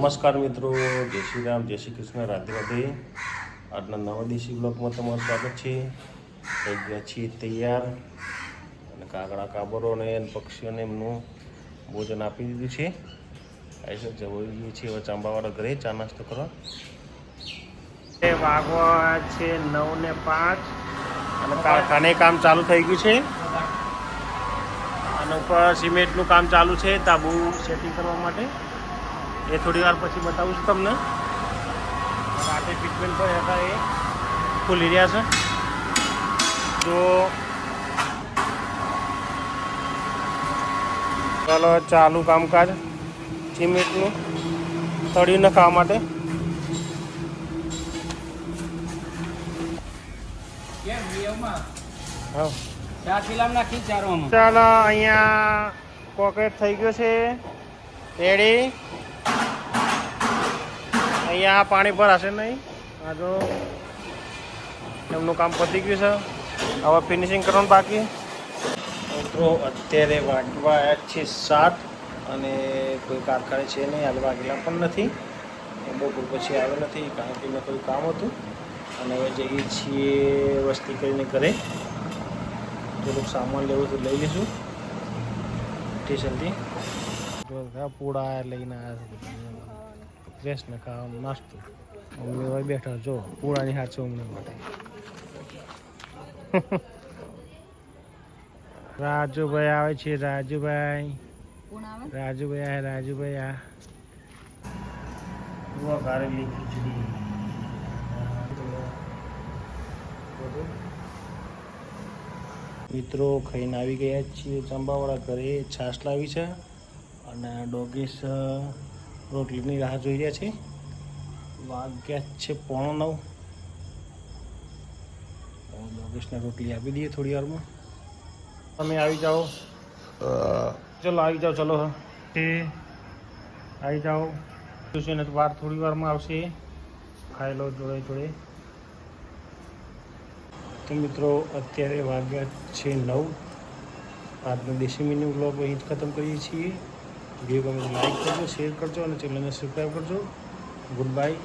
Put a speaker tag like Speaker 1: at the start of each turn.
Speaker 1: નમસ્કાર મિત્રો, જય શ્રી રામ, જય શ્રી કૃષ્ણ, રાધે રાધે. આજના નવા દેશી બ્લોગમાં તમારું સ્વાગત છે. થઈ ગયા છીએ તૈયાર અને કાગડા કાબરો અને પક્ષીઓને એમનું ભોજન આપી દીધું છે. આવી જઈએ છીએ હવે ચાંબાવાળા ઘરે ચા નાસ્તો કરવા. વાગવા છે 9:05 અને કારખાને કામ ચાલુ થઈ ગયું છે અને ઉપર સિમેન્ટનું કામ ચાલુ છે તાબુ સેટિંગ કરવા માટે. એ થોડી વાર પછી બતાવું છું તમને. રાતે ટ્રીટમેન્ટ પર હતા એ ખુલી રહ્યા છે. જો ચાલો ચાલુ કામકાજ સિમેન્ટનું તળિયું નખાવા માટે. ચાલો અહીંયા પોકેટ થઈ ગયો છે રેડી. અહીંયા પાણી ભરાશે નહીં. આ જો એમનું કામ પતી ગયું છે, હવે ફિનિશિંગ કરવાનું બાકી. મિત્રો અત્યારે વાગવા છે 7 અને કોઈ કારખાને છે નહીં, હાલ વાગેલા પણ નથી. બપોર પછી આવ્યો નથી કારણ કે મેં કોઈ કામ હતું. અને હવે જઈએ છીએ વસ્તી કરીને ઘરે. થોડુંક સામાન લેવું તો લઈ લઈશું સ્ટેશનથી. પૂડા લઈને આવ્યા છે, રેસ ને ખાવાનું નાસ્તો. અમને હવે બેઠા જો પૂડાની હાથ છે અમને માટે. રાજુભાઈ આવે છે, રાજુભાઈ આ વઘારેલી ખીચડી. મિત્રો ખાઈને આવી ગયા છીએ ચંબાવાળા ઘરે. છાશ લાવી છે અને ડોગીસ રોટલીની રાહ જોઈ રહ્યા છે. વાગ્યા છે 8:45. ડોગીસને રોટલી આપી દઈએ થોડી વારમાં. તમે આવી જાઓ, ચલો આવી જાઓ, ચલો આવી જાઓ. જોશે ને વાર થોડી વારમાં આવશે. ખાઈ લો જોડે જોડે. તો મિત્રો અત્યારે વાગ્યા છે 9. આજનો દેશી મિની વ્લોગ અહીં જ ખતમ કરીએ છીએ. વિડીયો ગમે તો લાઈક કરજો, શેર કરજો અને ચેનલને સબસ્ક્રાઈબ કરજો. Good bye.